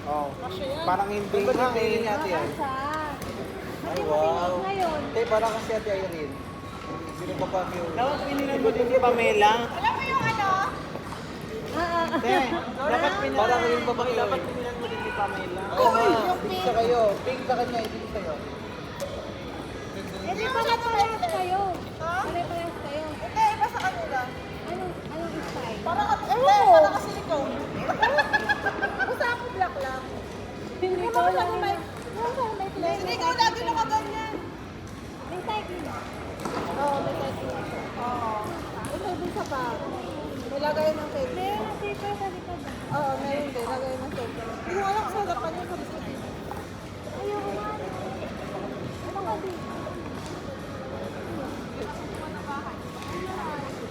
Oh. Kasya yan. Parang hindi nga eh. Ay, wow. ngayon. Tay, parang kasi Ate Irene. Sino pa ba yung... Dapat pinilan mo din ni Pamela. Alam mo yung ano? Tay, Dapat pinilan. parang yung pa ba yun? Dapat pinilan mo din ni Pamela. Oo nga, pink sa kayo. Pink sa kanya, pink sa'yo. Eh, di pare-parehas kayo. Ha? Pare-parehas kayo. Hindi, iba sa kanila. Anong style? Parang kasi ikaw. Basta ako black lang. Hindi Hindi ko mo lang. sana may... Hindi ikaw lagi nakaganyan. May cycle na. Oo, may cycle na siya. Oo. Ito din sa pa. May lagay ng cake. Meron na paper sa likod. Oo, meron din. Lagay ng cake. Hindi ko alam kung sa harapan yung sabi. Ayoko nga. Ano ka din?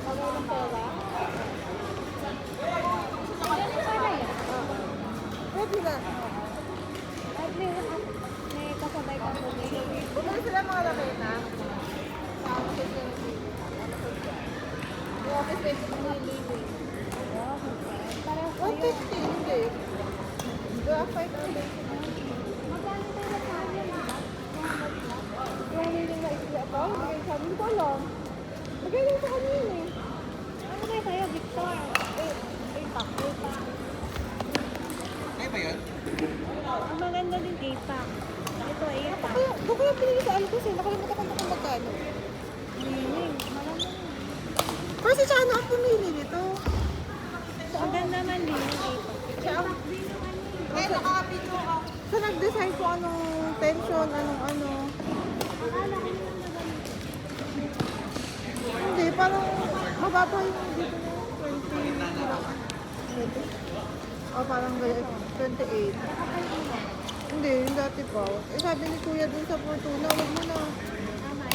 Lagay ng pera. Ano pala yan? Pwede na. At may kasabay ka po. Bumili sila mga lagay na. Sa office yung office space yung living. Parang 150, hindi. Kaya 5 magkano tayo na sa akin? Yung willing na isla pa, hindi sabi ko alam. Bagay lang sa kanina eh. Ano kayo sa'yo, Victor? Impact. Ay ba yun? Ang maganda din A-pack. Ito A-pack. Kaya, doon ko yung pinili sa ano kasi nakalimutan ko na kung magkano. Meaning, maganda din. Pero si Chano ang pumili nito. Ang ganda man din yung A-pack. Siya ang... nakakapito ka. Sa nag-design ko anong tension, anong ano. Akala ko naman na ganito. Hindi, parang mababa yung dito na 20. O parang 28. Hindi, yung dati pa. Eh sabi ni Kuya dun sa Fortuna, huwag mo na.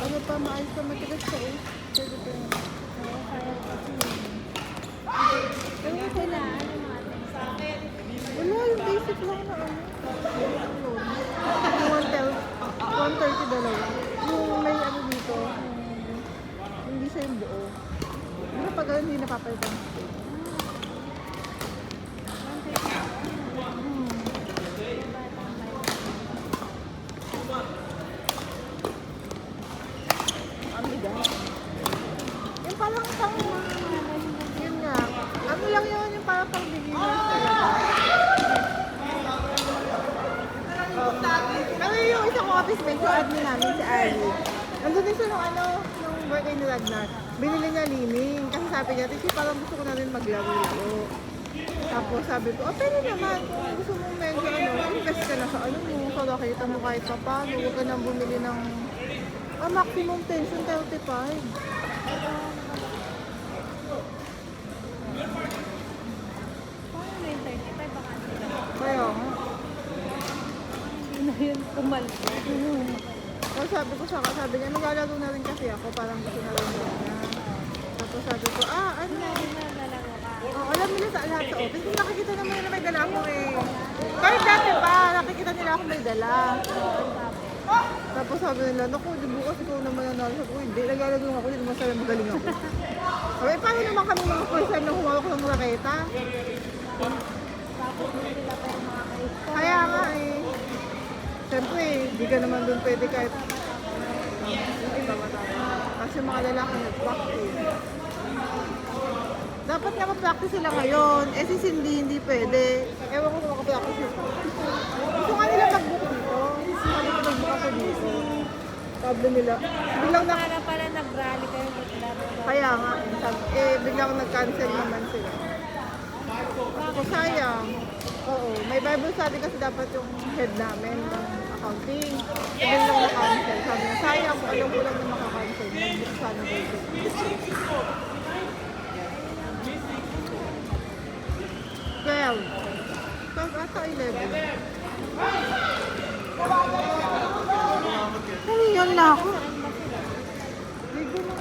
Ano pa, maayos pa matigas ka eh. Pwede pa yun. Oo, sayang kasi. Yung sila, ano mga sa akin? Wala, yung basic lang na ano. Yung 130 dalawa. Yung may ano dito, hindi siya yung buo. Pero pag ganun, hindi napapalitan. Ang bigat. Yung parang pang, yun nga. Ano lang yun, yung parang pang beginners talaga. Pero yung isang office mate, yung admin namin, si Ali. Nandun din siya nung ano, nung birthday ni Ragnar. Binili niya lining. Kasi sabi niya, Tiki, parang gusto ko na rin maglaro-laro. Tapos sabi ko, oh, pwede naman. Kung gusto mong medyo invest ka na sa ano mo. So, nakita mo kahit pa paano. Huwag ka nang bumili ng maximum tension 35. Paano na yung 35 baka sila? Kaya nga. Hindi na yun kumalbo. Tapos sabi niya, maglalaro na rin kasi ako. Parang gusto na rin niya. Tapos sabi ko, ano? Hindi na lalaro ka. Oh, alam nila sa lahat sa office. Kung nakikita naman nila may dala ako eh. Kahit dati pa, nakikita nila ako may dala. Tapos sabi nila, naku, di bukas ikaw naman nanalo. Sabi ko, hindi, naglalaro ako, hindi naman sabi magaling ako. Sabi, paano naman kami mga first time na humawak ng raketa? Tapos hindi nila pa yung mga kaisa. Kaya nga eh. Siyempre, di ka naman doon pwede kahit kasi yung mga lalaki nag-practice. Dapat nga mag-practice sila ngayon. Eh si Cindy hindi pwede. Ewan ko kung mag-practice sila. Gusto nga nila mag-book dito. Sabi ko mag-book ako dito. Sabi nila. Biglang na... Para pala nag-rally kayo maglaro. Kaya nga. Biglang nag-cancel naman sila. Ako sayang. Oo. May Bible study kasi dapat yung head namin ng accounting. Sabi lang na-cancel. Sabi niya, sayang kung alam ko lang na maka-cancel. Mag-book sana dito. 12. 12 ata 11. Ano yun na ako? Ligo lang.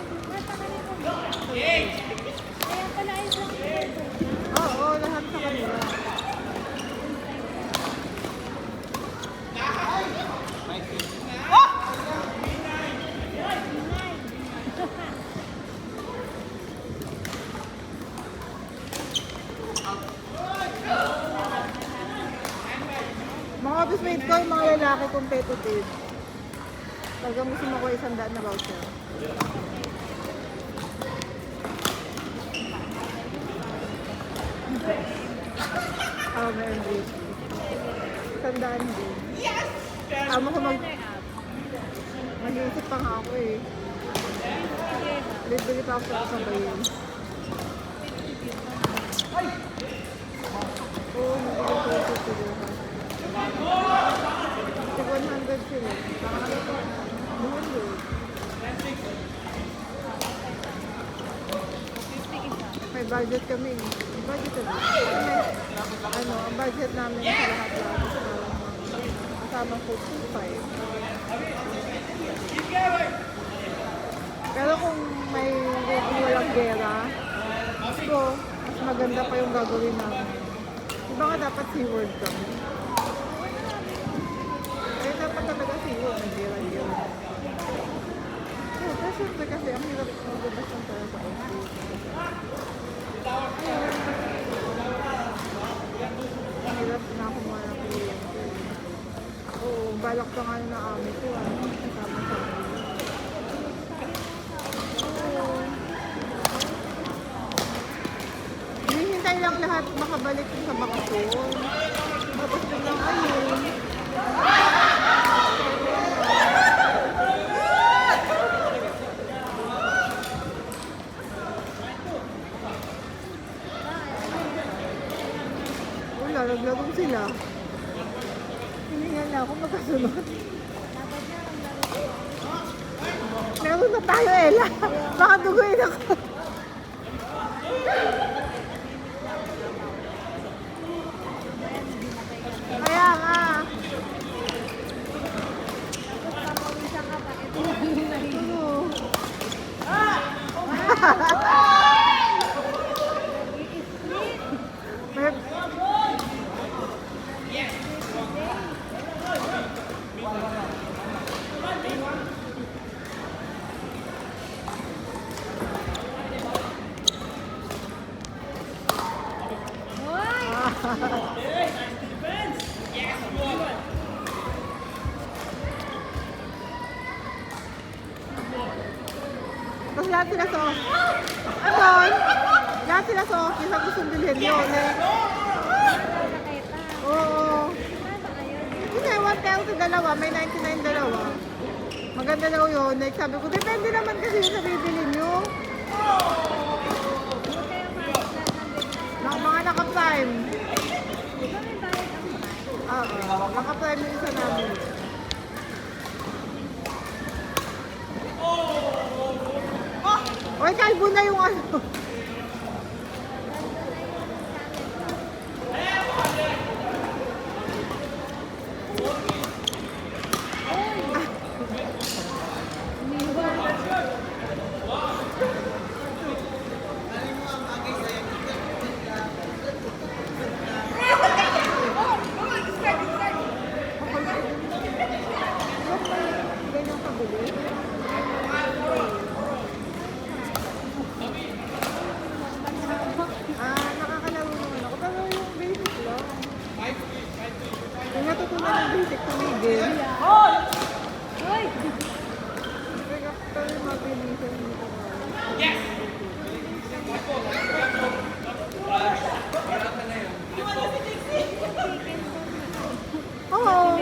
Kaya pala ay sa Oo, lahat sa kanila. Mga office mate ko, yung mga lalaki competitive. Talagang gusto mo ko 100 na voucher. May MVP. 100 din. Tama ko mag-iisip pa nga ako eh. Libre pa ako sa kasabayin. Oo, nabigyan ko ito siguro. 100 sila. Buwan yun. May budget kami. May budget kami. Ano, ang budget namin sa lahat-lahat. Kasama ko 2.5. Pero kung may walang gera, so, mas maganda pa yung gagawin namin. Diba nga dapat SeaWorld kami? Kaya dapat talaga SeaWorld, nag-gera-gera. Pero syempre kasi ang hirap magbabas ng pera sa office. Ang hirap na ako mga kliyente. Oo, balak pa nga na amin ko. Kasama sa amin. Hinihintay lang lahat makabalik sa bakasyon. Tapos biglang ayun. Wala, naglarong sila. Hiningan na ako magkasunod. Meron na tayo, Ella. Baka duguin ako. Kaya nga. Tapos lahat sila sa Anon! Lahat sila sa office ang gustong bilhin yun eh. Oo. Hindi, 1,000 dalawa, may 99 dalawa. Maganda daw yun. Like, sabi ko, depende naman kasi yung nabibili nyo. Mga naka-prime. Naka-prime yung isa namin. Oy, kalbo na yung ano. Ganyan kabili. Nakakalaro naman ako. Pero yung basic lang. Yung natutunan ng basic tumigil. Pero yung mabilisan dito. Oo.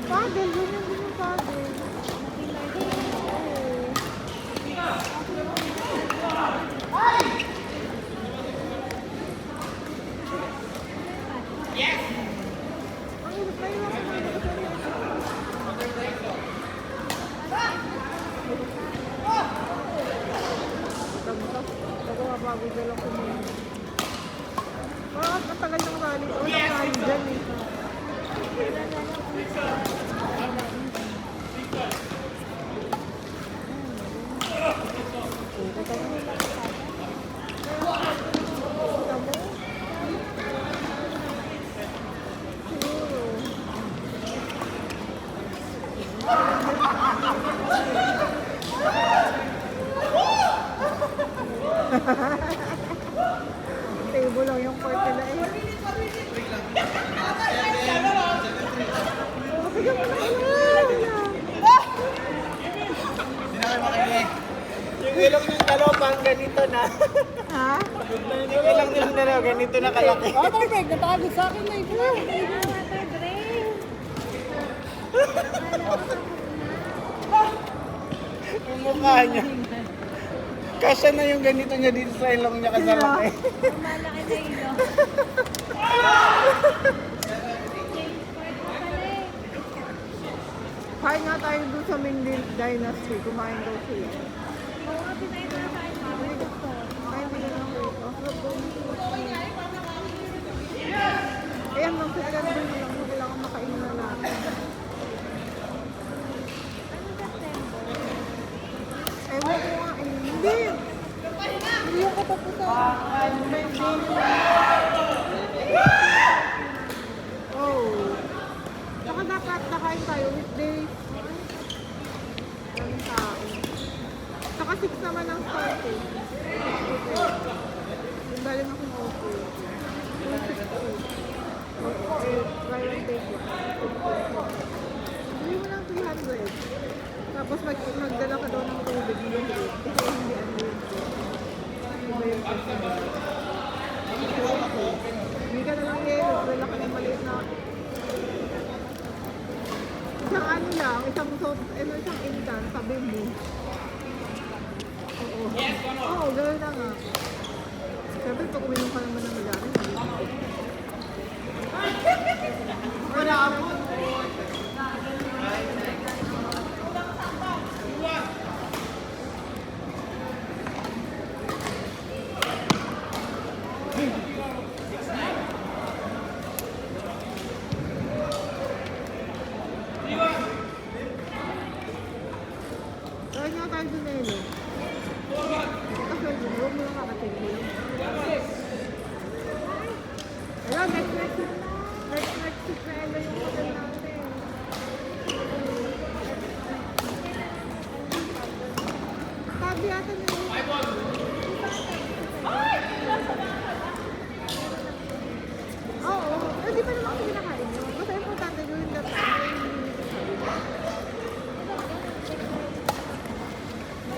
Paddle, ganyan din yung paddle. Ang hirap na hirap na Nagawapagod na lang kumain. Bakit matagal ng rally? O, nang-rally dyan eh. Table lang yung court nila eh. ilong yung dalawa pang ganito na. Ha? Yung ilong nilang dalawa ganito na kalaki. Waterberg, natagod sa akin na ito. Waterberg. Yung mukha niya. Kasya na yung ganito niya dito sa ilong niya kasalaki. Malaki na ilo. Kain nga tayo doon sa Ming Dynasty. Kumain daw sila. Oo, pinain ko na tayo. Mami, gusto. Kain din lang ako. Ayan, mag-second din lang. Kailangan makain na natin. Ewan ko nga eh. Hindi! Hindi yung katapusan. May Oh. Saka dapat nakain tayo weekdays. Ang tao. Saka 6 naman ang start eh. Yung galing akong okay. 260. Try and take one. Bili mo ng 300. Tapos magdala ka daw ng tubig yung rate. Kasi hindi ano yun. Hindi ba yung person? Hindi ka na lang yelo. Dala ka ng maliit na isang ano lang, isang instant, sabi mo. Oo. Oo, gano'n na nga. Siyempre, pag uminom ka naman ng madami, wala ako. Kaya nga tayo dumelo. Kasi huwag mo lang kakatingin. Hello, next week na elo yung hotel natin. Sabi yata nila. Oo, di pa naman ako kinakain yun. Basta importante gawin na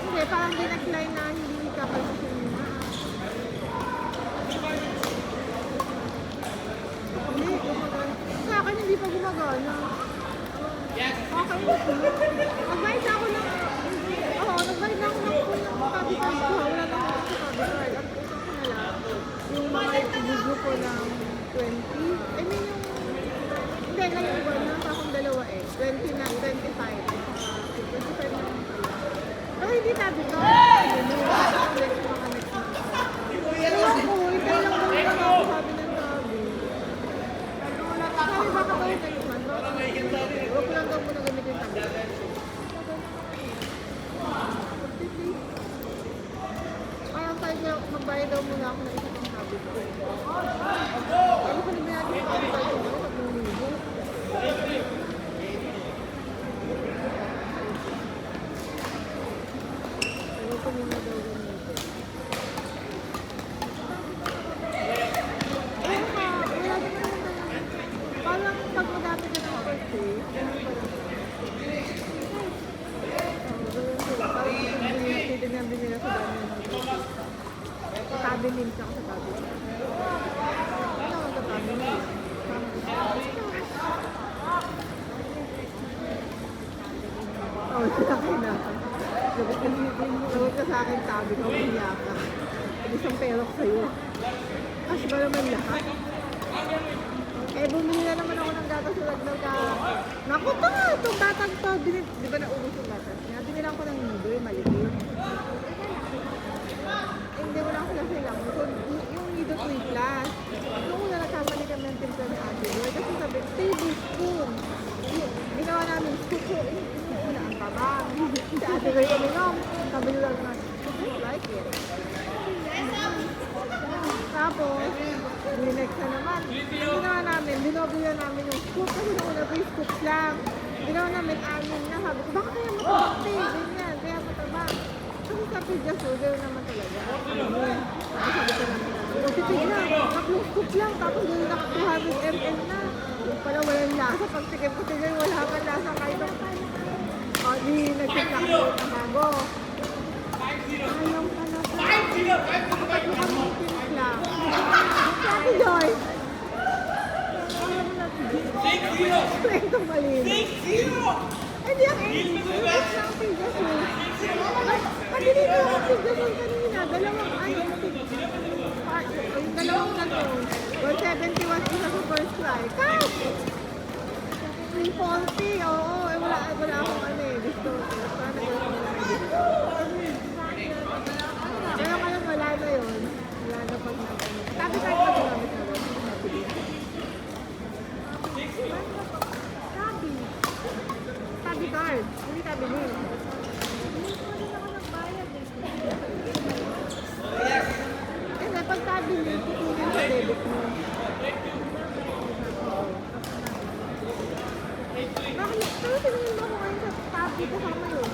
hindi, parang dinakline na hindi kapalusin mo na. Hindi, gumagana. Sa akin, hindi pa gumagana. Okay, nag-buy ako ng... Oo, nag-buy na ako ng tabi card ko. Wala na ako sa tabi card. Ang utang ko na lang, yung mga video ko ng 20. I mean, yung... Hindi, ngayon ba? Nasa akong dalawa eh. 20 na, 25. 25 na lang pala. Pero hindi tabi ko. Next mga next month. Ewan ko, itay lang daw yung ako sabi ng tabi. Sabi baka daw yung next month. Huwag ko lang daw muna gamitin yung tabi. Parang tayo magbayad daw muna ako ng isa pang tabi ko. Ano pa naman natin yung tabi tayo ko? 3,000. Ayaw ko muna daw gamitin. Ayun ka, wala din naman talaga. Parang pag madami ka ng birthday, ganun pa lang. Oo, ganun sila. Parang titignan din nila sa dami ng birthday. Sa tabi nila ako sa tabi. Ano ang katabi nila? Oo, sa akin na. Sagot ka sa akin, tabi ko, umiyak ka. Isang perok sa'yo. Cash ba naman lahat? Eh, bumili na naman ako ng gatas sa Lagnaw ka. Naku to, itong batang to. Di ba naubos yung gatas niya? Binilang ko ng nido, yung maliit. Hindi mo lang sila silang. Yung nido 3 plus. Nung una nagkamali kami ng timpla ni Ate Boy. Kasi sabi, tablespoon. Ginawa namin scoop. So, una ang tabang. Si Ate Boy uminom. Sabi nila naman, I like it. Tapos, next na naman. Ang ginawa namin, binobila namin yung scoop. Kasi nung una 3 scoops lang. Ginawa namin 6 na. Sabi ko, baka kaya matabang? Ganyan, kaya matabang. Kasi sa Pidjas, gano'n naman talaga. Tapos sabi ko namin, o titig na, 3 scoop lang. Tapos gano'n na 200 ml na. Yung pala walang lasa. Pag tikip ko tigay, wala kang lasa kahit ang... O, di nagtitak ko ng bago. Ayaw Kapag mo kami timpla. Si Ate Joy. Kwento malinis. Hindi ang English. English lang si Jesus. Pati dito ako si Jesus kanina. Dalawang yung dalawang tanong. 170 was isa sa first try. Cut! 340, oo. Eh, wala akong ano eh. Gusto. Sana gusto. Pero ngayon wala na yun. Wala na pag nagano. Tabi card pa ginamit na rin. Tabi card. Hindi tabi name. Kasi pag tabi name, kukunin sa debit mo. Bakit? Pero tingin mo ako ngayon sa tabi ko sama yun.